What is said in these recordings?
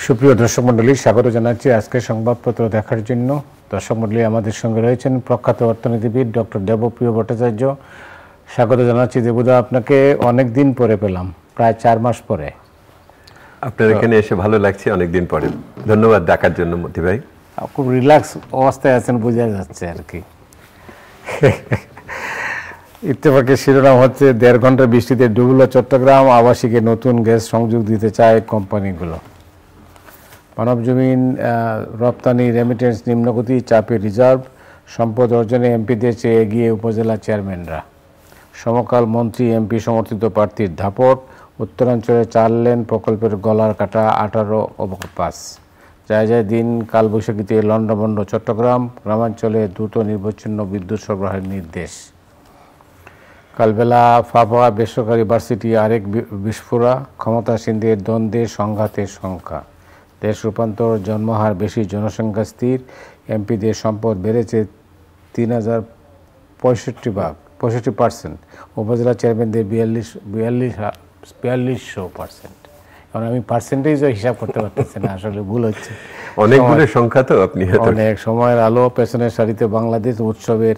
সুপ্রিয় দর্শক মণ্ডলী, স্বাগত জানাচ্ছি আজকের সংবাদপত্র দেখার জন্য। দর্শক মণ্ডলী, আমাদের সঙ্গে রয়েছেন প্রখ্যাত অর্থনীতিবিদ ডক্টর দেবপ্রিয় ভট্টাচার্য। স্বাগত জানাচ্ছি দেবুদা, আপনাকে অনেক দিন পরে পেলাম, প্রায় 4 মাস পরে। আপনার এখানে এসে ভালো লাগছে, অনেক দিন পরে। ধন্যবাদ ডাকার জন্য মতি ভাই। খুব রিল্যাক্স অবস্থায় আছেন বোঝা যাচ্ছে আর কি। ইত্তেফাকের শিরোনাম হচ্ছে 1.5 ঘন্টা বৃষ্টিতে ডুবল চট্টগ্রাম, আবাসিকে নতুন গ্যাস সংযোগ দিতে চায় কোম্পানিগুলো। মানবজমিন, রপ্তানি রেমিটেন্স নিম্নগতি, চাপে রিজার্ভ, সম্পদ অর্জনে এমপিদের চেয়ে এগিয়ে উপজেলা চেয়ারম্যানরা। সমকাল মন্ত্রী এমপি সমর্থিত প্রার্থীর দাপট। উত্তরাঞ্চলে 4 লেন প্রকল্পের গলার কাটা 18 ওভারপাস। যায় যায় দিন কালবৈশাখীতে লন্ডভন্ড চট্টগ্রাম, গ্রামাঞ্চলে দ্রুত নির্বিচ্ছিন্ন বিদ্যুৎ সরবরাহের নির্দেশ। কালবেলা ফাফা বেসরকারি ভার্সিটি আরেক বিস্ফোরা, ক্ষমতাসীনদের দ্বন্দ্বে সংঘাতের সংখ্যা। দেশ রূপান্তর, জন্মহার বেশি, জনসংখ্যা স্থির, এমপিদের সম্পদ বেড়েছে 3065%, উপজেলা চেয়ারম্যানদের 4200%। এখন আমি পার্সেন্টেজও হিসাব করতে পারতেছি না, আসলে ভুল হচ্ছে। অনেকগুলো সংখ্যা তো আপনি অনেক সময়ের আলো, পেছনের সারিতে বাংলাদেশ, উৎসবের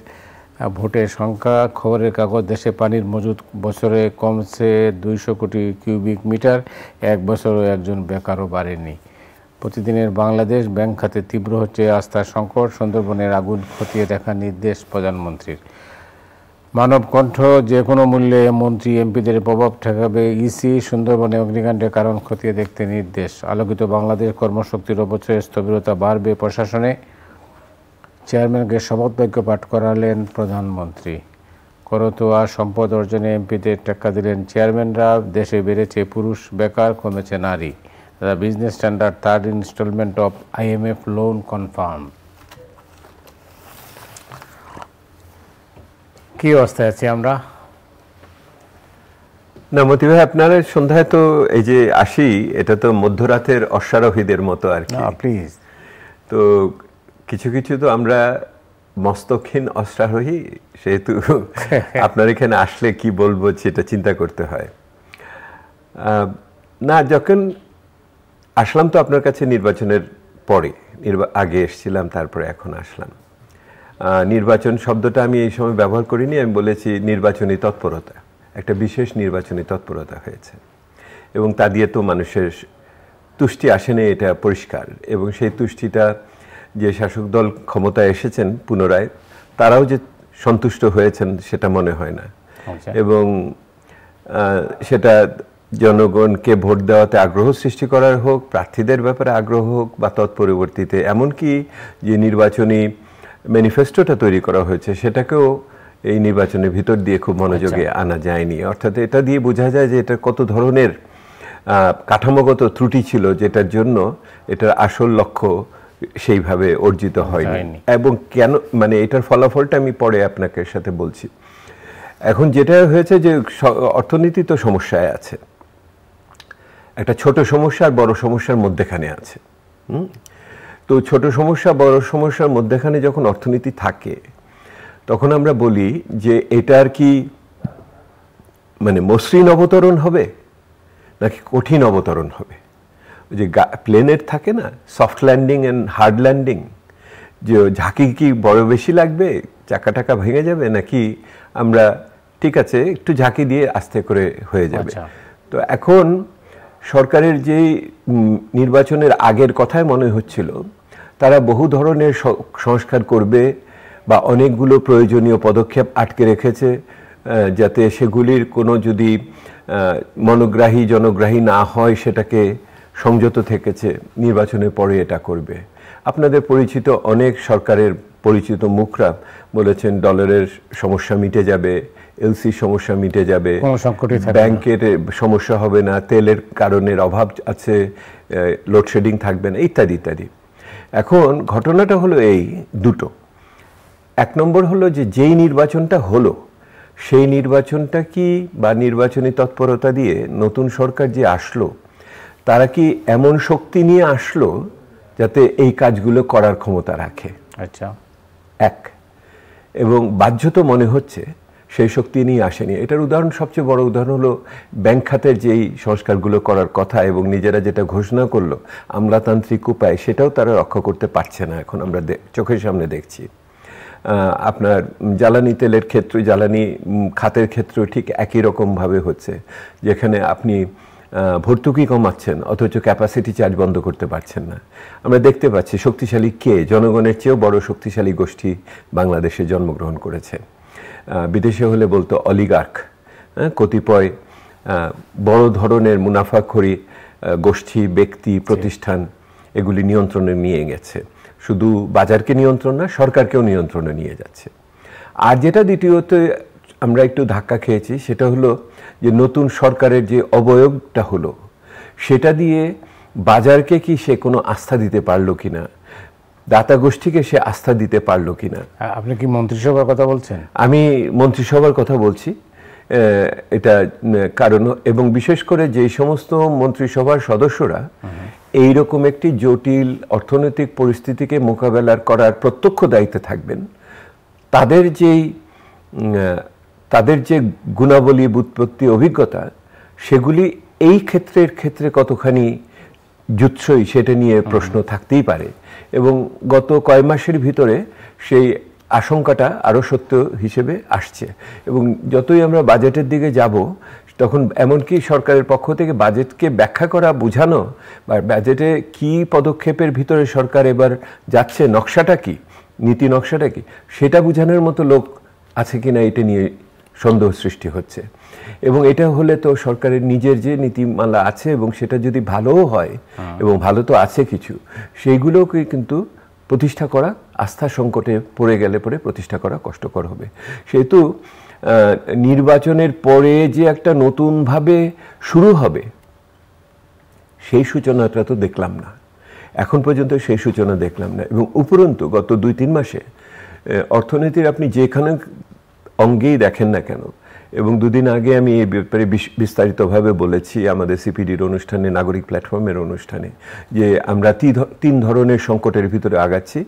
ভোটের সংখ্যা। খবরের কাগজ, দেশে পানির মজুদ বছরে কমছে 200 কোটি কিউবিক মিটার, 1 বছরও একজন বেকারও বাড়েনি। প্রতিদিনের বাংলাদেশ, ব্যাংক খাতে তীব্র হচ্ছে আস্থার সংকট, সুন্দরবনের আগুন খতিয়ে দেখার নির্দেশ প্রধানমন্ত্রীর। মানব কণ্ঠ, যে কোনো মূল্যে মন্ত্রী এমপিদের প্রভাব ঠেকাবে ইসি, সুন্দরবনে অগ্নিকাণ্ডের কারণ খতিয়ে দেখতে নির্দেশ। আলোকিত বাংলাদেশ, কর্মশক্তির অবচয়ে স্থবিরতা বাড়বে প্রশাসনে। চেয়ারম্যানকে শপথ বাক্য পাঠ করালেন প্রধানমন্ত্রী। করতোয়া সম্পদ অর্জনে এমপিদের টেক্কা দিলেন চেয়ারম্যানরা। দেশে বেড়েছে পুরুষ বেকার, কমেছে নারী। The Business Standard 3rd instalment of IMF loan confirm. কি অবস্থায় আছি আমরা? না মতি ভাই, আপনার সন্ধ্যায় তো এই যে আসি, এটা তো মধ্যরাতের অশ্বারোহীদের মতো আর কি। প্লিজ। তো কিছু কিছু তো আমরা মস্তকহীন অশ্বারোহী, সেহেতু আপনার এখানে আসলে কি বলবো সেটা চিন্তা করতে হয়। না, যখন আসলাম তো আপনার কাছে নির্বাচনের পরে, আগে এসেছিলাম, তারপরে এখন আসলাম। নির্বাচন শব্দটা আমি এই সময় ব্যবহার করিনি, আমি বলেছি নির্বাচনী তৎপরতা। একটা বিশেষ নির্বাচনী তৎপরতা হয়েছে এবং তা দিয়ে তো মানুষের তুষ্টি আসেনি, এটা পরিষ্কার। এবং সেই তুষ্টিটা যে শাসক দল ক্ষমতায় এসেছেন পুনরায়, তারাও যে সন্তুষ্ট হয়েছেন সেটা মনে হয় না। এবং সেটা জনগণকে ভোট দেওয়াতে আগ্রহ সৃষ্টি করার হোক, প্রার্থীদের ব্যাপারে আগ্রহ হোক, বা তৎপরবর্তীতে এমনকি যে নির্বাচনী ম্যানিফেস্টোটা তৈরি করা হয়েছে সেটাকেও এই নির্বাচনের ভিতর দিয়ে খুব মনোযোগে আনা যায়নি। অর্থাৎ এটা দিয়ে বোঝা যায় যে এটা কত ধরনের কাঠামোগত ত্রুটি ছিল, যেটার জন্য এটার আসল লক্ষ্য সেইভাবে অর্জিত হয়নি। এবং কেন, মানে এটার ফলাফলটা আমি পরে আপনাকে সাথে বলছি। এখন যেটা হয়েছে যে অর্থনীতি তো সমস্যায় আছে, একটা ছোট সমস্যা আর বড় সমস্যার মধ্যেখানে আছে। তো ছোট সমস্যা বড় সমস্যার মধ্যেখানে যখন অর্থনীতি থাকে, তখন আমরা বলি যে এটার কি মানে মসৃণ অবতরণ হবে নাকি কঠিন অবতরণ হবে। যে প্লেনের থাকে না soft landing and hard landing, যে ঝাঁকি কি বড় বেশি লাগবে, চাকা টাকা ভেঙে যাবে, নাকি আমরা ঠিক আছে একটু ঝাঁকি দিয়ে আস্তে করে হয়ে যাবে। তো এখন সরকারের যে নির্বাচনের আগের কথাই মনে হচ্ছিল, তারা বহু ধরনের সংস্কার করবে বা অনেকগুলো প্রয়োজনীয় পদক্ষেপ আটকে রেখেছে, যাতে সেগুলির কোনো যদি মনোগ্রাহী জনগ্রাহী না হয় সেটাকে সংযত থেকেছে, নির্বাচনের পরে এটা করবে। আপনাদের পরিচিত অনেক সরকারের পরিচিত মুখরা বলেছেন ডলারের সমস্যা মিটে যাবে, এলসি সমস্যা মিটে যাবে, ব্যাংকের সমস্যা হবে না, তেলের কারণের অভাব আছে, লোডশেডিং থাকবে না, ইত্যাদি ইত্যাদি। এখন ঘটনাটা হলো এই দুটো। 1 নম্বর হলো যে যেই নির্বাচনটা হলো সেই নির্বাচনটা কি, বা নির্বাচনী তৎপরতা দিয়ে নতুন সরকার যে আসলো, তারা কি এমন শক্তি নিয়ে আসলো যাতে এই কাজগুলো করার ক্ষমতা রাখে। আচ্ছা, 1। এবং বাহ্যত মনে হচ্ছে সেই শক্তি নিয়ে আসেনি। এটার উদাহরণ, সবচেয়ে বড় উদাহরণ হলো ব্যাংক খাতের যেই সংস্কারগুলো করার কথা এবং নিজেরা যেটা ঘোষণা করলো আমলাতান্ত্রিক উপায়, সেটাও তারা রক্ষা করতে পারছে না। এখন আমরা চোখের সামনে দেখছি। আপনার জ্বালানি তেলের ক্ষেত্রে, জ্বালানি খাতের ক্ষেত্রেও ঠিক একই রকমভাবে হচ্ছে, যেখানে আপনি ভর্তুকি কমাচ্ছেন অথচ ক্যাপাসিটি চার্জ বন্ধ করতে পারছেন না। আমরা দেখতে পাচ্ছি শক্তিশালী কে, জনগণের চেয়েও বড় শক্তিশালী গোষ্ঠী বাংলাদেশে জন্মগ্রহণ করেছে। বিদেশে হলে বলতো অলিগার্ক, কতিপয় বড় ধরনের মুনাফাখোরী গোষ্ঠী, ব্যক্তি, প্রতিষ্ঠান এগুলি নিয়ন্ত্রণে নিয়ে গেছে। শুধু বাজারকে নিয়ন্ত্রণ না, সরকারকেও নিয়ন্ত্রণে নিয়ে যাচ্ছে। আর যেটা দ্বিতীয়ত আমরা একটু ধাক্কা খেয়েছি, সেটা হলো যে নতুন সরকারের যে অবয়বটা হলো, সেটা দিয়ে বাজারকে কি সে কোনো আস্থা দিতে পারলো কিনা, দাতা গোষ্ঠীকে সে আস্থা দিতে পারলো কিনা। আপনি কি মন্ত্রিসভার কথা বলছেন? আমি মন্ত্রিসভার কথা বলছি। এটা কারণ, এবং বিশেষ করে যে সমস্ত মন্ত্রিসভার সদস্যরা এই রকম একটি জটিল অর্থনৈতিক পরিস্থিতিকে মোকাবেলা করার প্রত্যক্ষ দায়িত্বে থাকবেন, তাদের যে গুণাবলী, ব্যুৎপত্তি, অভিজ্ঞতা, সেগুলি এই ক্ষেত্রে কতখানি জুৎসই সেটা নিয়ে প্রশ্ন থাকতেই পারে। এবং গত কয়েক মাসের ভিতরে সেই আশঙ্কাটা আরও সত্য হিসেবে আসছে। এবং যতই আমরা বাজেটের দিকে যাব, তখন এমনকি সরকারের পক্ষ থেকে বাজেটকে ব্যাখ্যা করা, বোঝানো, বা বাজেটে কি পদক্ষেপের ভিতরে সরকার এবার যাচ্ছে, নকশাটা কি, নীতি নকশাটা কি, সেটা বোঝানোর মতো লোক আছে কিনা, এটা নিয়ে সন্দেহ সৃষ্টি হচ্ছে। এবং এটা হলে তো সরকারের নিজের যে নীতিমালা আছে, এবং সেটা যদি ভালোও হয়, এবং ভালো তো আছে কিছু, সেইগুলোকে কিন্তু প্রতিষ্ঠা করা, আস্থা সংকটে পড়ে গেলে পরে প্রতিষ্ঠা করা কষ্টকর হবে। সেহেতু নির্বাচনের পরে যে একটা নতুনভাবে শুরু হবে, সেই সূচনাটা তো দেখলাম না, এখন পর্যন্ত সেই সূচনা দেখলাম না। এবং উপরন্তু গত 2-3 মাসে অর্থনীতির আপনি যেখানে অঙ্গেই দেখেন না কেন, এবং 2 দিন আগে আমি এই ব্যাপারে বিস্তারিতভাবে বলেছি আমাদের সিপিডির অনুষ্ঠানে, নাগরিক প্ল্যাটফর্মের অনুষ্ঠানে, যে আমরা 3 ধরনের সংকটের ভিতরে আগাচ্ছি।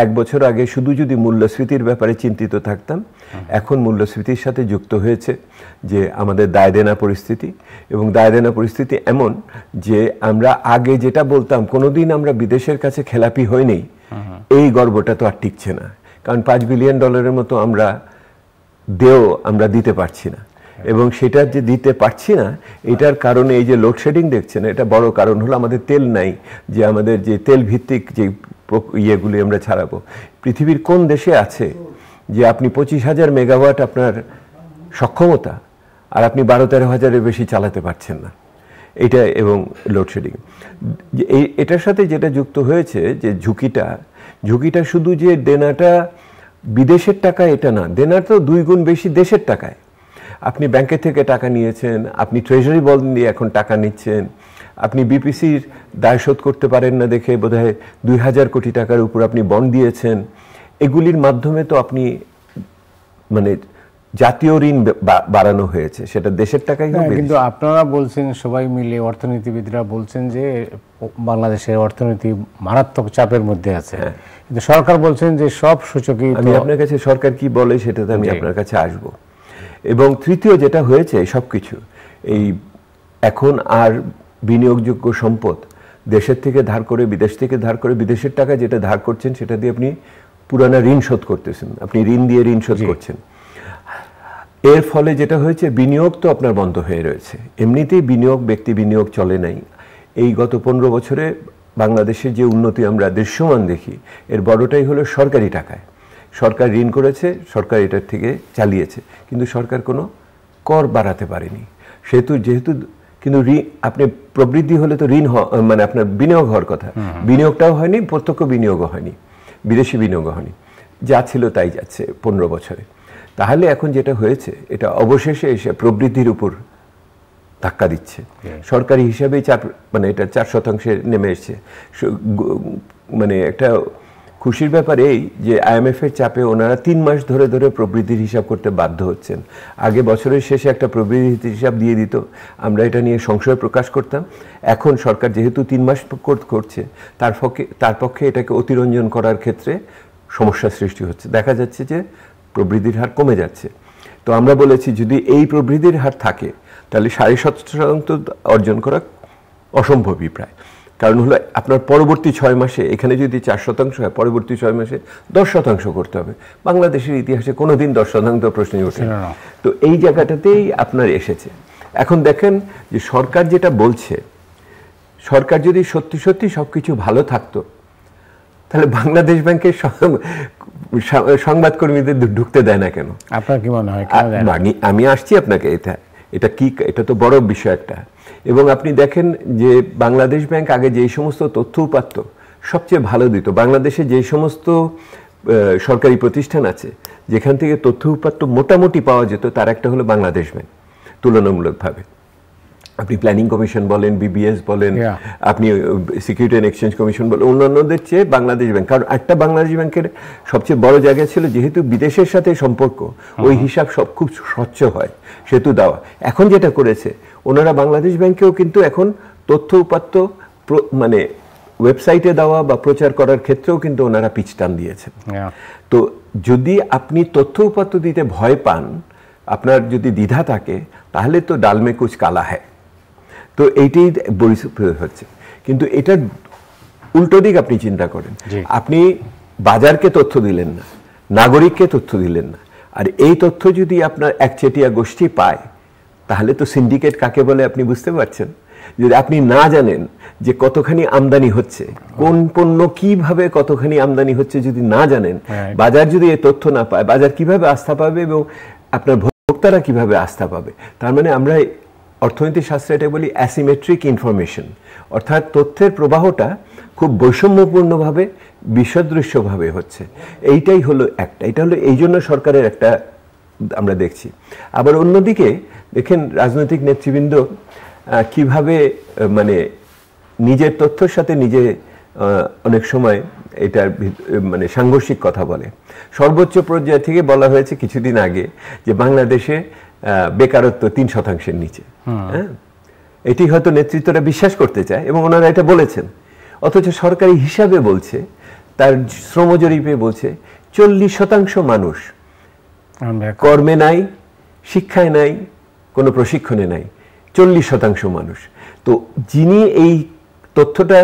1 বছর আগে শুধু যদি মূল্যস্ফীতির ব্যাপারে চিন্তিত থাকতাম, এখন মূল্যস্ফীতির সাথে যুক্ত হয়েছে যে আমাদের দায় দেনা পরিস্থিতি। এবং দায় দেনা পরিস্থিতি এমন যে আমরা আগে যেটা বলতাম কোনোদিন আমরা বিদেশের কাছে খেলাপি হইনি, এই গর্বটা তো আর টিকছে না। কারণ $5 বিলিয়ন মতো আমরা দিতে পারছি না। এবং সেটা যে দিতে পারছি না, এটার কারণে এই যে লোডশেডিং দেখছেন, এটা বড় কারণ হলো আমাদের তেল নাই, যে আমাদের যে তেল ভিত্তিক যে ইয়েগুলি আমরা ছাড়াবো। পৃথিবীর কোন দেশে আছে যে আপনি 25,000 মেগাওয়াট আপনার সক্ষমতা, আর আপনি 12-13 হাজারের বেশি চালাতে পারছেন না? এটা, এবং লোডশেডিং, এটার সাথে যেটা যুক্ত হয়েছে যে ঝুঁকিটা শুধু যে দেনাটা বিদেশের টাকায় এটা না, দেনার তো 2 গুণ বেশি দেশের টাকায়। আপনি ব্যাংকের থেকে টাকা নিয়েছেন, আপনি ট্রেজারি বন্ড দিয়ে এখন টাকা নিচ্ছেন, আপনি বিপিসির দায় শোধ করতে পারেন না দেখে বোধহয় 2,000 কোটি টাকার উপর আপনি বন্ড দিয়েছেন। এগুলির মাধ্যমে তো আপনি মানে জাতীয় ঋণ বাড়ানো হয়েছে, সেটা দেশের টাকাই হবে। কিন্তু আপনারা বলছেন, সবাই মিলে অর্থনীতিবিদরা বলছেন যে বাংলাদেশের অর্থনীতি মারাত্মক চাপের মধ্যে আছে, কিন্তু সরকার বলছেন যে সব সূচকই। আমি আপনার কাছে সরকার কি বলে সেটাতে আমি আপনার কাছে আসব। এবং তৃতীয় যেটা হয়েছে, সবকিছু এই এখন আর বিনিয়োগযোগ্য সম্পদ দেশের থেকে ধার করে, বিদেশ থেকে ধার করে, বিদেশের টাকা যেটা ধার করছেন সেটা দিয়ে আপনি পুরানা ঋণ শোধ করতেছেন, আপনি ঋণ দিয়ে ঋণ শোধ করছেন। এর ফলে যেটা হয়েছে, বিনিয়োগ তো আপনার বন্ধ হয়ে রয়েছে। এমনিতেই বিনিয়োগ, ব্যক্তি বিনিয়োগ চলে নাই। এই গত 15 বছরে বাংলাদেশের যে উন্নতি আমরা দৃশ্যমান দেখি, এর বড়টাই হলো সরকারি টাকায়। সরকার ঋণ করেছে, সরকার এটার থেকে চালিয়েছে, কিন্তু সরকার কোনো কর বাড়াতে পারেনি। যেহেতু কিন্তু আপনি প্রবৃদ্ধি হলে তো ঋণ মানে আপনার বিনিয়োগ হওয়ার কথা, বিনিয়োগটাও হয়নি, প্রত্যক্ষ বিনিয়োগও হয়নি, বিদেশি বিনিয়োগও হয়নি, যা ছিল তাই যাচ্ছে 15 বছরে। তাহলে এখন যেটা হয়েছে, এটা অবশেষে এসে প্রবৃদ্ধির উপর ধাক্কা দিচ্ছে। সরকারি হিসাবেই মানে এটা 4% নেমে এসছে। মানে একটা খুশির ব্যাপার এই যে IMF এর চাপে ওনারা 3 মাস ধরে প্রবৃদ্ধির হিসাব করতে বাধ্য হচ্ছেন। আগে বছরের শেষে একটা প্রবৃদ্ধির হিসাব দিয়ে দিত, আমরা এটা নিয়ে সংশয় প্রকাশ করতাম। এখন সরকার যেহেতু 3 মাস করছে, তার পক্ষে এটাকে অতিরঞ্জন করার ক্ষেত্রে সমস্যা সৃষ্টি হচ্ছে। দেখা যাচ্ছে যে প্রবৃদ্ধির হার কমে যাচ্ছে। তো আমরা বলেছি যদি এই প্রবৃদ্ধির হার থাকে তাহলে 7.5% অর্জন করা অসম্ভবই প্রায়। কারণ হলো আপনার পরবর্তী 6 মাসে এখানে যদি 4% হয়, পরবর্তী 6 মাসে 10% করতে হবে। বাংলাদেশের ইতিহাসে কোনোদিন 10% প্রশ্নই ওঠে না। তো এই জায়গাটাতেই আপনার এসেছে। এখন দেখেন যে সরকার যেটা বলছে, সরকার যদি সত্যি সত্যি সবকিছু ভালো থাকতো তাহলে বাংলাদেশ ব্যাংকের সংবাদকর্মীদের ঢুকতে দেয় না কেন? আপনার কি মনে হয়? আমি আসছি আপনাকে, এটা তো বড় বিষয় একটা। এবং আপনি দেখেন যে বাংলাদেশ ব্যাংক আগে যেই সমস্ত তথ্য উপাত্ত সবচেয়ে ভালো দিত, বাংলাদেশে যেই সমস্ত সরকারি প্রতিষ্ঠান আছে যেখান থেকে তথ্য উপাত্ত মোটামুটি পাওয়া যেত, তার একটা হলো বাংলাদেশ ব্যাংক তুলনামূলকভাবে। আপনি প্ল্যানিং কমিশন বলেন, বিবিএস বলেন, আপনি সিকিউরিটি অ্যান্ড এক্সচেঞ্জ কমিশন বলেন, অন্যান্যদের চেয়ে বাংলাদেশ ব্যাংক। কারণ একটা বাংলাদেশ ব্যাংকের সবচেয়ে বড় জায়গা ছিল যেহেতু বিদেশের সাথে সম্পর্ক, ওই হিসাব সব খুব স্বচ্ছ হয়, সেতু দেওয়া। এখন যেটা করেছে ওনারা বাংলাদেশ ব্যাংকেও কিন্তু এখন তথ্য উপাত্ত মানে ওয়েবসাইটে দেওয়া বা প্রচার করার ক্ষেত্রেও কিন্তু ওনারা পিচ টান দিয়েছেন। তো যদি আপনি তথ্য উপাত্ত দিতে ভয় পান, আপনার যদি দ্বিধা থাকে, তাহলে তো ডালমে কুচ কালা হয়। তো এইটাই হচ্ছে। কিন্তু এটার উল্টো দিক আপনি চিন্তা করেন, আপনি বাজারকে তথ্য দিলেন না, নাগরিককে তথ্য দিলেন না, আর এই তথ্য যদি আপনার একচেটিয়া গোষ্ঠী পায়, তাহলে তো সিন্ডিকেট কাকে বলে আপনি বুঝতে পারছেন। যদি আপনি না জানেন যে কতখানি আমদানি হচ্ছে, কোন পণ্য কিভাবে কতখানি আমদানি হচ্ছে, যদি না জানেন, বাজার যদি এই তথ্য না পায়, বাজার কিভাবে আস্থা পাবে এবং আপনার ভোক্তারা কিভাবে আস্থা পাবে? তার মানে আমরা অর্থনীতি শাস্ত্রে এটা বলি অ্যাসিমেট্রিক ইনফরমেশন, অর্থাৎ তথ্যের প্রবাহটা খুব বৈষম্যপূর্ণভাবে বিসদৃশ্যভাবে হচ্ছে। এইটাই হলো একটা, এটা হলো এই জন্য সরকারের একটা আমরা দেখছি। আবার অন্যদিকে দেখেন রাজনৈতিক নেতৃবৃন্দ কিভাবে মানে নিজের তথ্যের সাথে নিজে অনেক সময় এটার মানে সাংঘর্ষিক কথা বলে। সর্বোচ্চ পর্যায় থেকে বলা হয়েছে কিছুদিন আগে যে বাংলাদেশে বেকারত্ব 3%-এর নিচে। হ্যাঁ, এটি হয়তো নেতৃত্বরা বিশ্বাস করতে চায় এবং ওনারা এটা বলেছেন, অথচ সরকারি হিসাবে বলছে, তার শ্রম জরিপে বলছে 40% মানুষ কর্মে নাই, শিক্ষায় নাই, কোনো প্রশিক্ষণে নাই। 40% মানুষ। তো যিনি এই তথ্যটা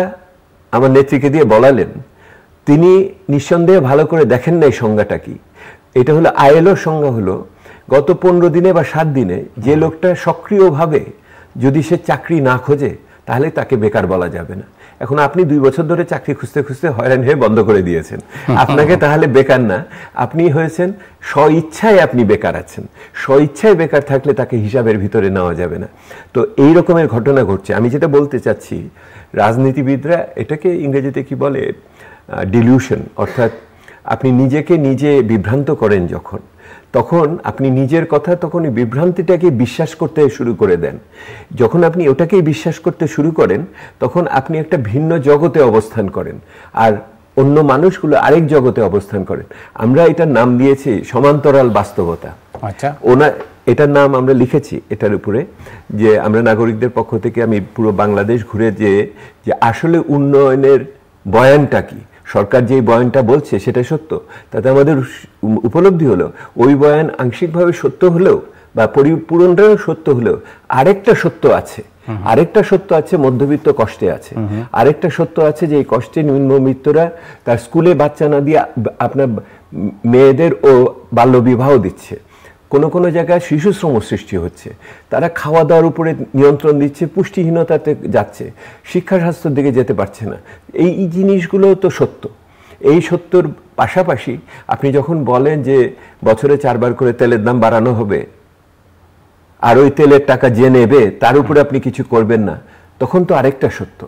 আমার নেত্রীকে দিয়ে বলালেন, তিনি নিঃসন্দেহে ভালো করে দেখেন নাই সংজ্ঞাটা কি। এটা হলো আইএলওর সংজ্ঞা হলো গত 15 দিনে বা 7 দিনে যে লোকটা সক্রিয়ভাবে যদি সে চাকরি না খোঁজে, তাহলে তাকে বেকার বলা যাবে না। এখন আপনি 2 বছর ধরে চাকরি খুঁজতে খুঁজতে হয়রান হয়ে বন্ধ করে দিয়েছেন, আপনাকে তাহলে বেকার না, আপনি হয়েছেন স্বইচ্ছায় আপনি বেকার আছেন। স্বইচ্ছায় বেকার থাকলে তাকে হিসাবের ভিতরে নেওয়া যাবে না। তো এই রকমের ঘটনা ঘটছে। আমি যেটা বলতে চাচ্ছি, রাজনীতিবিদরা এটাকে ইংরেজিতে কি বলে, ডিলিউশন, অর্থাৎ আপনি নিজেকে নিজে বিভ্রান্ত করেন যখন, তখন আপনি নিজের কথা তখন বিভ্রান্তিটাকে বিশ্বাস করতে শুরু করে দেন। যখন আপনি ওটাকেই বিশ্বাস করতে শুরু করেন, তখন আপনি একটা ভিন্ন জগতে অবস্থান করেন, আর অন্য মানুষগুলো আরেক জগতে অবস্থান করেন। আমরা এটার নাম দিয়েছি সমান্তরাল বাস্তবতা। আচ্ছা, এটার নাম আমরা লিখেছি এটার উপরে, যে আমরা নাগরিকদের পক্ষ থেকে আমি পুরো বাংলাদেশ ঘুরে যে আসলে উন্নয়নের বয়ানটা কি, সরকার যে বয়ানটা বলছে সেটা সত্য, তাতে আমাদের উপলব্ধি হলো ওই বয়ান আংশিকভাবে সত্য হলেও বা পরিপূরণটাও সত্য হলেও আরেকটা সত্য আছে, আরেকটা সত্য আছে মধ্যবিত্ত কষ্টে আছে, আরেকটা সত্য আছে যে এই কষ্টে নিম্নবিত্তরা তার স্কুলে বাচ্চা না দিয়ে আপনার মেয়েদের ও বাল্যবিবাহ দিচ্ছে, কোনো কোনো জায়গায় শিশু শ্রম সৃষ্টি হচ্ছে, তারা খাওয়া দাওয়ার উপরে নিয়ন্ত্রণ দিচ্ছে, পুষ্টিহীনতাতে যাচ্ছে, শিক্ষা স্বাস্থ্যের দিকে যেতে পারছে না। এই জিনিসগুলো তো সত্য। এই সত্যর পাশাপাশি আপনি যখন বলেন যে বছরে 4 বার করে তেলের দাম বাড়ানো হবে আর ওই তেলের টাকা যে নেবে তার উপরে আপনি কিছু করবেন না, তখন তো আরেকটা সত্য।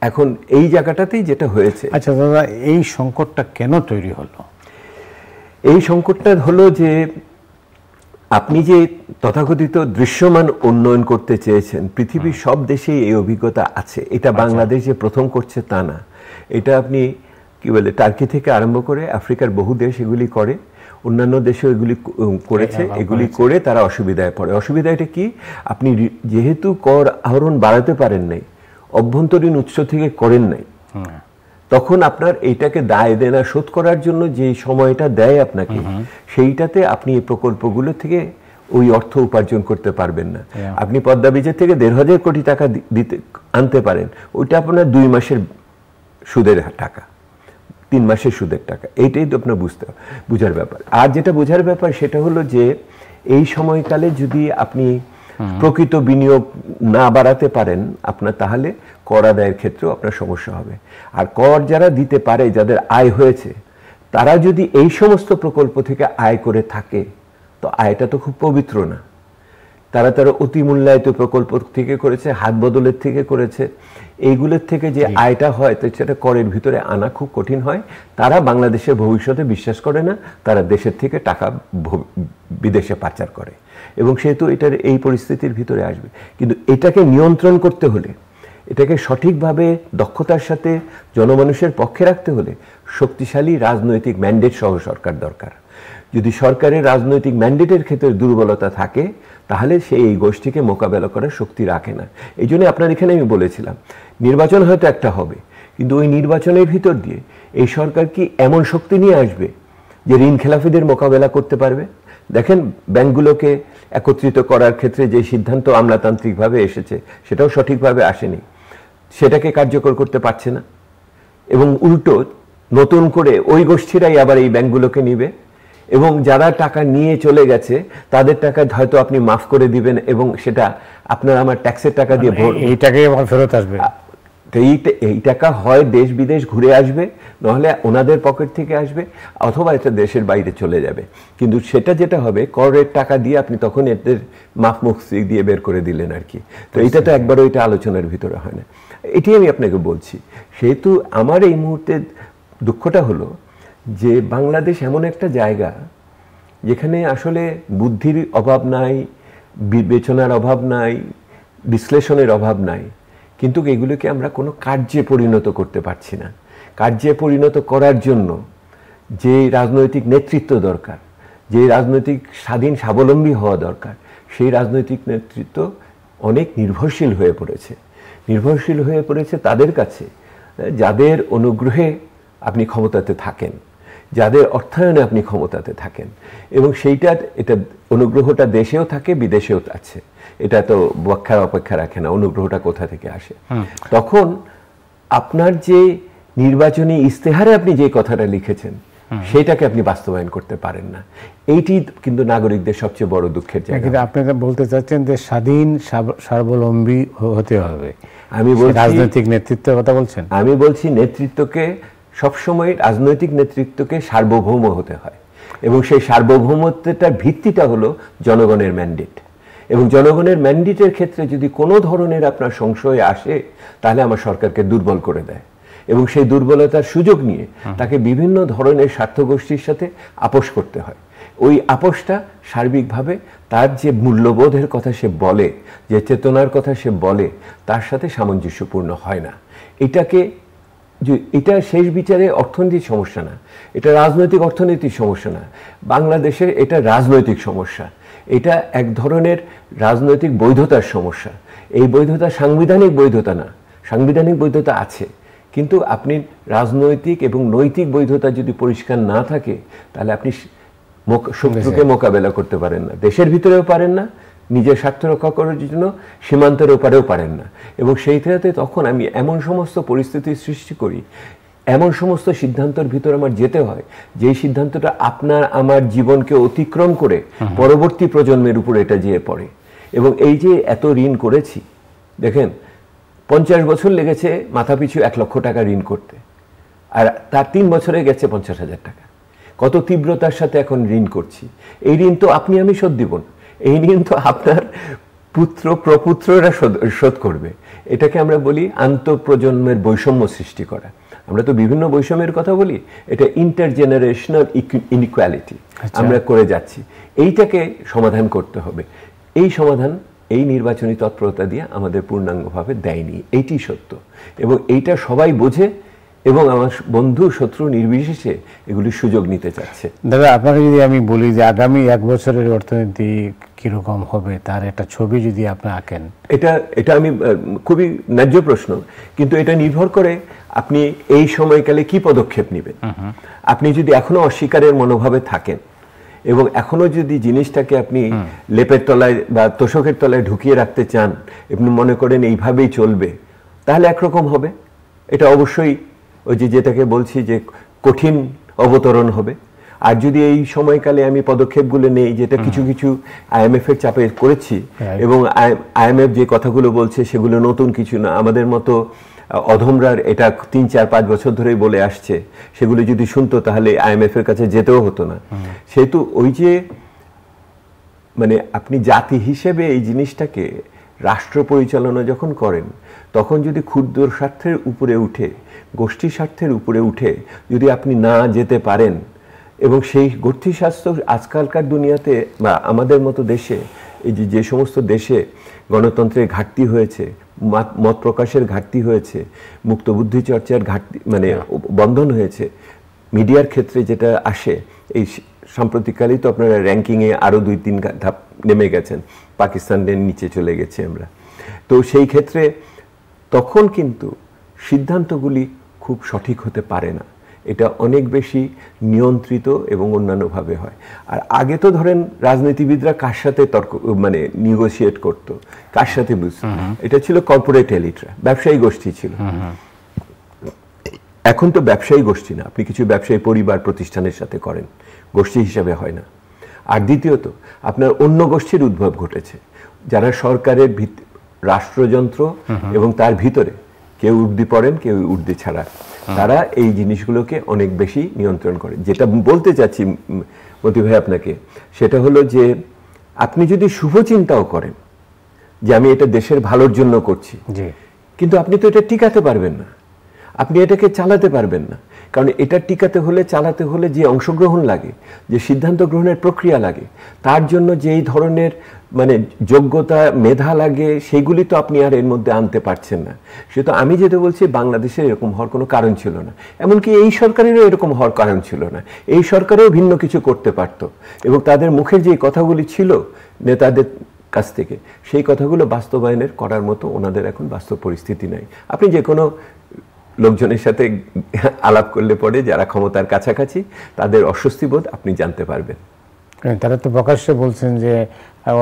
এখন এই জায়গাটাতেই যেটা হয়েছে। আচ্ছা দাদা, এই সংকটটা কেন তৈরি হলো? এই সংকটটা হলো যে আপনি যে তথাকথিত দৃশ্যমান উন্নয়ন করতে চেয়েছেন, পৃথিবীর সব দেশেই এই অভিজ্ঞতা আছে। এটা বাংলাদেশ যে প্রথম করছে তা না। এটা আপনি কি বলে টার্কি থেকে আরম্ভ করে আফ্রিকার বহু দেশ এগুলি করে, অন্যান্য দেশেও এগুলি করেছে। এগুলি করে তারা অসুবিধায় পড়ে। অসুবিধা এটা কি, আপনি যেহেতু কর আহরণ বাড়াতে পারেন নাই, অভ্যন্তরীণ উৎস থেকে করেন নাই, তখন আপনার এইটাকে দায় দেনা শোধ করার জন্য যে সময়টা দেয় আপনাকে, সেইটাতে আপনি এই প্রকল্পগুলো থেকে ওই অর্থ উপার্জন করতে পারবেন না। আপনি পদ্মা ব্রিজের থেকে 1,500 কোটি টাকা দিতে আনতে পারেন, ওইটা আপনার 2 মাসের সুদের টাকা, 3 মাসের সুদের টাকা। এইটাই তো আপনার বুঝার ব্যাপার। আর যেটা বোঝার ব্যাপার সেটা হলো যে এই সময়কালে যদি আপনি প্রকৃত বিনিয়োগ না বাড়াতে পারেন আপনার, তাহলে কর আদায়ের ক্ষেত্রেও আপনার সমস্যা হবে। আর কর যারা দিতে পারে, যাদের আয় হয়েছে, তারা যদি এই সমস্ত প্রকল্প থেকে আয় করে থাকে, তো আয়টা তো খুব পবিত্র না। তারা অতি মূল্যায়িত প্রকল্প থেকে করেছে, হাত বদলের থেকে করেছে, এইগুলোর থেকে যে আয়টা হয় তো সেটা করের ভিতরে আনা খুব কঠিন হয়। তারা বাংলাদেশের ভবিষ্যতে বিশ্বাস করে না, তারা দেশের থেকে টাকা বিদেশে পাচার করে, এবং সেহেতু এটার এই পরিস্থিতির ভিতরে আসবে। কিন্তু এটাকে নিয়ন্ত্রণ করতে হলে, এটাকে সঠিকভাবে দক্ষতার সাথে জনমানুষের পক্ষে রাখতে হলে শক্তিশালী রাজনৈতিক ম্যান্ডেট সহ সরকার দরকার। যদি সরকারের রাজনৈতিক ম্যান্ডেটের ক্ষেত্রে দুর্বলতা থাকে, তাহলে সে এই গোষ্ঠীকে মোকাবেলা করার শক্তি রাখে না। এই জন্য আপনার এখানে আমি বলেছিলাম, নির্বাচন হয়তো একটা হবে, কিন্তু ওই নির্বাচনের ভিতর দিয়ে এই সরকার কি এমন শক্তি নিয়ে আসবে যে ঋণ খেলাফিদের মোকাবেলা করতে পারবে? দেখেন, ব্যাংকগুলোকে একত্রিত করার ক্ষেত্রে যে সিদ্ধান্ত আমলাতান্ত্রিকভাবে এসেছে, সেটাও সঠিকভাবে আসেনি, সেটাকে কার্যকর করতে পারছে না, এবং উল্টো নতুন করে ওই গোষ্ঠীরাই আবার এই ব্যাংকগুলোকে নিবে, এবং যারা টাকা নিয়ে চলে গেছে তাদের টাকা হয়তো আপনি মাফ করে দিবেন, এবং সেটা আপনার আমার ট্যাক্সের টাকা দিয়ে এই টাকাই আবার ফেরত আসবে। এই টাকা হয় দেশ বিদেশ ঘুরে আসবে, নাহলে ওনাদের পকেট থেকে আসবে, অথবা এটা দেশের বাইরে চলে যাবে। কিন্তু সেটা যেটা হবে, করের টাকা দিয়ে আপনি তখন এদের মাফ মুক্তি দিয়ে বের করে দিলেন আর কি। তো এইটা তো একবারও এটা আলোচনার ভিতরে হয় না। এটি আমি আপনাকে বলছি। সেহেতু আমার এই মুহূর্তে দুঃখটা হলো যে বাংলাদেশ এমন একটা জায়গা যেখানে আসলে বুদ্ধির অভাব নাই, বিবেচনার অভাব নাই, বিশ্লেষণের অভাব নাই, কিন্তু এগুলোকে আমরা কোনো কার্যে পরিণত করতে পারছি না। কার্যে পরিণত করার জন্য যে রাজনৈতিক নেতৃত্ব দরকার, যে রাজনৈতিক স্বাধীন স্বাবলম্বী হওয়া দরকার, সেই রাজনৈতিক নেতৃত্ব অনেক নির্ভরশীল হয়ে পড়েছে। নির্ভরশীল হয়ে পড়েছে তাদের কাছে যাদের অনুগ্রহে আপনি ক্ষমতাতে থাকেন, যাদের অর্থায়নে আপনি ক্ষমতাতে থাকেন, এবং এটা অনুগ্রহটা দেশেও থাকে, বিদেশেও আছে। এটা তো ব্যাখ্যার অপেক্ষা রাখে না অনুগ্রহটা কোথা থেকে আসে। তখন আপনার যে নির্বাচনী ইস্তেহারে আপনি যে কথাটা লিখেছেন, সেটাকে আপনি বাস্তবায়ন করতে পারেন না। এইটি কিন্তু নাগরিকদের সবচেয়ে বড় দুঃখের জায়গা। কিন্তু আপনি বলতে চাচ্ছেন যে স্বাধীন স্বাবলম্বী হতে হবে। আমি বলছি রাজনৈতিক নেতৃত্বের কথা বলছেন। আমি বলছি নেতৃত্বকে সবসময়, রাজনৈতিক নেতৃত্বকে সার্বভৌম হতে হয়, এবং সেই সার্বভৌমত্বটার ভিত্তিটা হলো জনগণের ম্যান্ডেট। এবং জনগণের ম্যান্ডেটের ক্ষেত্রে যদি কোনো ধরনের আপনার সংশয় আসে, তাহলে আমার সরকারকে দুর্বল করে দেয়, এবং সেই দুর্বলতার সুযোগ নিয়ে তাকে বিভিন্ন ধরনের স্বার্থগোষ্ঠীর সাথে আপোষ করতে হয়। ওই আপোষটা সার্বিকভাবে তার যে মূল্যবোধের কথা সে বলে, যে চেতনার কথা সে বলে, তার সাথে সামঞ্জস্যপূর্ণ হয় না। এটা শেষ বিচারে অর্থনৈতিক সমস্যা না, এটা রাজনৈতিক অর্থনৈতিক সমস্যা না, বাংলাদেশের এটা রাজনৈতিক সমস্যা। এটা এক ধরনের রাজনৈতিক বৈধতার সমস্যা। এই বৈধতা সাংবিধানিক বৈধতা না, সাংবিধানিক বৈধতা আছে, কিন্তু আপনি রাজনৈতিক এবং নৈতিক বৈধতা যদি পরিষ্কার না থাকে, তাহলে আপনি শত্রুকে মোকাবেলা করতে পারেন না, দেশের ভিতরেও পারেন না, নিজের স্বার্থ রক্ষা করার জন্য সীমান্তের ওপারেও পারেন না। এবং সেইটাতে তখন আমি এমন সমস্ত পরিস্থিতির সৃষ্টি করি, এমন সমস্ত সিদ্ধান্তের ভিতরে আমার যেতে হয়, যেই সিদ্ধান্তটা আপনার আমার জীবনকে অতিক্রম করে পরবর্তী প্রজন্মের উপর এটা যেয়ে পড়ে। এবং এই যে এত ঋণ করেছি, দেখেন 50 বছর লেগেছে মাথাপিছু 1 লক্ষ টাকা ঋণ করতে, আর তার 3 বছরে গেছে 50,000 টাকা। কত তীব্রতার সাথে এখন ঋণ করছি। এই ঋণ তো আপনি আমি শোধ দিব না, এই ঋণ তো আপনার পুত্র প্রপুত্ররা শোধ করবে। এটাকে আমরা বলি আন্তঃপ্রজন্মের বৈষম্য সৃষ্টি করা। আমরা তো বিভিন্ন বৈষম্যের কথা বলি, এটা ইন্টারজেনারেশনাল ইনইকুয়ালিটি আমরা করে যাচ্ছি। এইটাকে সমাধান করতে হবে। এই সমাধান এই নির্বাচনী তৎপরতা দিয়ে আমাদের পূর্ণাঙ্গভাবে দেয়নি, এইটি সত্য, এবং এইটা সবাই বোঝে, এবং আমার বন্ধু শত্রু নির্বিশেষে এগুলির সুযোগ নিতে চাচ্ছে। দাদা, আপনাকে যদি আমি বলি যে আগামী 1 বছরের অর্থনীতি কীরকম হবে তার একটা ছবি যদি আপনি আঁকেন। এটা আমি খুবই ন্যায্য প্রশ্ন, কিন্তু এটা নির্ভর করে আপনি এই সময়কালে কি পদক্ষেপ নেবেন। আপনি যদি এখনো অস্বীকারের মনোভাবে থাকেন এবং এখনো যদি জিনিসটাকে আপনি লেপের তলায় বা তোষকের তলায় ঢুকিয়ে রাখতে চান, আপনি মনে করেন এইভাবেই চলবে, তাহলে একরকম হবে। এটা অবশ্যই ওই যেটাকে বলছি যে কঠিন অবতরণ হবে। আর যদি এই সময়কালে আমি পদক্ষেপগুলো নেই, যেটা কিছু কিছু IMF এর চাপে করেছি, এবং IMF যে কথাগুলো বলছে সেগুলো নতুন কিছু না, আমাদের মতো অধমরার এটা 3, 4, 5 বছর ধরেই বলে আসছে, সেগুলো যদি শুনতো তাহলে IMF এর কাছে যেতেও হতো না। সেহেতু ওই যে মানে আপনি জাতি হিসেবে এই জিনিসটাকে রাষ্ট্র পরিচালনা যখন করেন, তখন যদি ক্ষুদ্র স্বার্থের উপরে উঠে, গোষ্ঠী স্বার্থের উপরে উঠে যদি আপনি না যেতে পারেন, এবং সেই গোষ্ঠী স্বার্থ আজকালকার দুনিয়াতে বা আমাদের মতো দেশে, এই যে সমস্ত দেশে গণতন্ত্রের ঘাটতি হয়েছে, মত প্রকাশের ঘাটতি হয়েছে, মুক্ত বুদ্ধি চর্চার ঘাটতি মানে বন্ধন হয়েছে, মিডিয়ার ক্ষেত্রে যেটা আসে, এই সাম্প্রতিককালেই তো আপনারা র্যাঙ্কিংয়ে আরও 2-3 ধাপ নেমে গেছেন, পাকিস্তানের নিচে চলে গেছে আমরা। তো সেই ক্ষেত্রে তখন কিন্তু সিদ্ধান্তগুলি খুব সঠিক হতে পারে না, এটা অনেক বেশি নিয়ন্ত্রিত এবং অন্যান্যভাবে হয়। আর আগে তো ধরেন রাজনীতিবিদরা কার সাথে তর্ক মানে নিগোসিয়েট করত, কার সাথে বুঝতো, এটা ছিল কর্পোরেট এলিটরা, ব্যবসায়ী গোষ্ঠী ছিল। এখন তো ব্যবসায়ী গোষ্ঠী না, আপনি কিছু ব্যবসায়ী পরিবার প্রতিষ্ঠানের সাথে করেন, গোষ্ঠী হিসাবে হয় না। আর দ্বিতীয়ত আপনার অন্য গোষ্ঠীর উদ্ভব ঘটেছে, যারা সরকারের রাষ্ট্রযন্ত্র এবং তার ভিতরে কেউ উর্দি পড়েন, কেউ উর্দি ছাড়া, তারা এই জিনিসগুলোকে অনেক বেশি নিয়ন্ত্রণ করে। যেটা বলতে চাচ্ছি মতি ভাই আপনাকে, সেটা হলো যে আপনি যদি শুভ চিন্তাও করেন যে আমি এটা দেশের ভালোর জন্য করছি, কিন্তু আপনি তো এটা টিকাতে পারবেন না, আপনি এটাকে চালাতে পারবেন না। কারণ এটা টিকাতে হলে, চালাতে হলে যে অংশগ্রহণ লাগে, যে সিদ্ধান্ত গ্রহণের প্রক্রিয়া লাগে, তার জন্য যেই ধরনের মানে যোগ্যতা, মেধা লাগে, সেগুলি তো আপনি আর এর মধ্যে আনতে পারছেন না। সেটা আমি যেটা বলছি, বাংলাদেশের এরকম হওয়ার কোনো কারণ ছিল না, এমনকি এই সরকারেরও এরকম হওয়ার কারণ ছিল না। এই সরকারেও ভিন্ন কিছু করতে পারত, এবং তাদের মুখের যে কথাগুলি ছিল নেতাদের কাছ থেকে, সেই কথাগুলো বাস্তবায়নের করার মতো ওনাদের এখন বাস্তব পরিস্থিতি নাই। আপনি যে কোনো লোকজনের সাথে আলাপ করলে পরে যারা ক্ষমতার কাছাকাছি, তাদের অস্বস্তিবোধ আপনি জানতে পারবেন। তারা তো প্রকাশ্যে বলছেন যে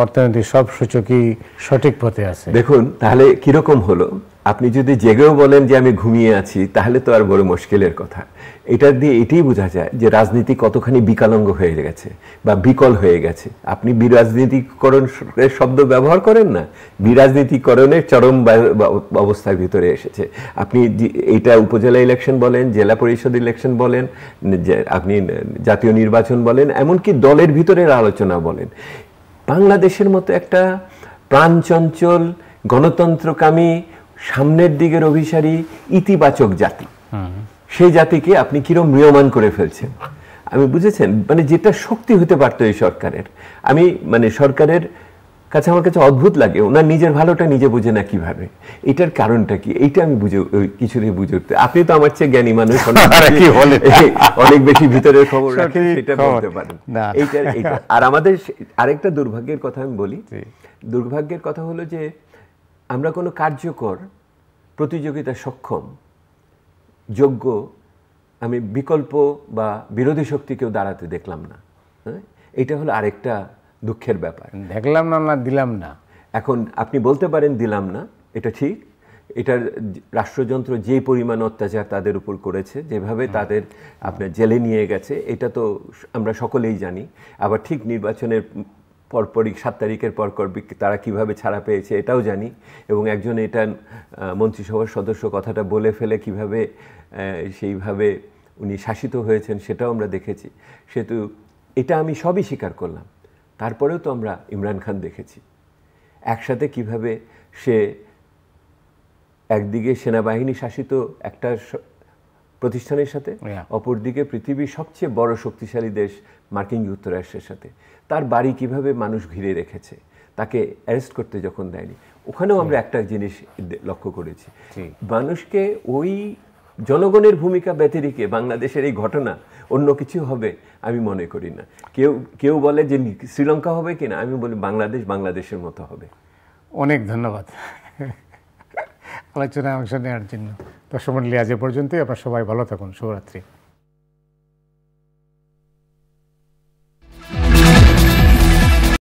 অর্থনৈতিক সব সূচকই সঠিক পথে আছে। দেখুন তাহলে কিরকম হলো, আপনি যদি জেগেও বলেন যে আমি ঘুমিয়ে আছি, তাহলে তো আর বড় মুশকিলের কথা। এটা দিয়ে এটাই বোঝা যায় যে রাজনীতি কতখানি বিকলাঙ্গ হয়ে গেছে বা বিকল হয়ে গেছে। আপনি বিরাজনীতিকরণ শব্দ ব্যবহার করেন না, বিরাজনীতিকরণের চরম অবস্থার ভিতরে এসেছে। আপনি এটা উপজেলা ইলেকশন বলেন, জেলা পরিষদ ইলেকশন বলেন, আপনি জাতীয় নির্বাচন বলেন, এমনকি দলের ভিতরের আলোচনা বলেন, বাংলাদেশের মতো একটা প্রাণচঞ্চল, গণতন্ত্রকামী, সামনের দিকের অভিসারী, ইতিবাচক জাতি, সেই জাতিকে আপনি কিরকম ম্রিয়মান করে ফেলছেন। আমি বুঝেছেন, মানে যেটা শক্তি হতে পারতো এই সরকারের, আমি মানে সরকারের কাছে আমার কাছে অদ্ভুত লাগে, ওনার নিজের ভালোটা নিজে বুঝে না কিভাবে, এটার কারণটা কি, এইটা আমি কিছুতেই বুঝে উঠতে। আপনি তো আমার চেয়ে জ্ঞানী মানুষ, অনেক বেশি ভিতরের খবর রাখেন, সেটা বলতে পারেন। এইটা আর আমাদের আরেকটা দুর্ভাগ্যের কথা আমি বলি, দুর্ভাগ্যের কথা হলো যে আমরা কোনো কার্যকর, প্রতিযোগিতা সক্ষম, যোগ্য আমি বিকল্প বা বিরোধী শক্তি কেউ দাঁড়াতে দেখলাম না। এটা হলো আরেকটা দুঃখের ব্যাপার। দেখলাম না, না দিলাম না। এখন আপনি বলতে পারেন দিলাম না, এটা ঠিক, এটার রাষ্ট্রযন্ত্র যে পরিমাণ অত্যাচার তাদের উপর করেছে, যেভাবে তাদের আপনার জেলে নিয়ে গেছে, এটা তো আমরা সকলেই জানি। আবার ঠিক নির্বাচনের পরপরই 7 তারিখের পর তারা কিভাবে ছাড়া পেয়েছে এটাও জানি, এবং একজন এটা মন্ত্রিসভার সদস্য কথাটা বলে ফেলে কিভাবে সেইভাবে উনি শাসিত হয়েছেন সেটাও আমরা দেখেছি। সেহেতু এটা আমি সবই স্বীকার করলাম। তারপরেও তো আমরা ইমরান খান দেখেছি একসাথে কিভাবে সে একদিকে সেনাবাহিনী শাসিত একটা প্রতিষ্ঠানের সাথে, অপরদিকে পৃথিবীর সবচেয়ে বড় শক্তিশালী দেশ মার্কিন যুক্তরাষ্ট্রের সাথে তার বাড়ি কিভাবে মানুষ ঘিরে রেখেছে, তাকে অ্যারেস্ট করতে যখন দেয়নি। ওখানেও আমরা একটা জিনিস লক্ষ্য করেছি, মানুষকে ওই জনগণের ভূমিকা ব্যতিরেকে বাংলাদেশের এই ঘটনা অন্য কিছু হবে আমি মনে করি না। কেউ কেউ বলে যে শ্রীলঙ্কা হবে কিনা, আমি বলি বাংলাদেশ বাংলাদেশের মতো হবে। অনেক ধন্যবাদ আলোচনায় অংশ নেওয়ার জন্য। দর্শক মণ্ডলী, আজ এ পর্যন্তই। আপনারা সবাই ভালো থাকুন। শুভরাত্রি।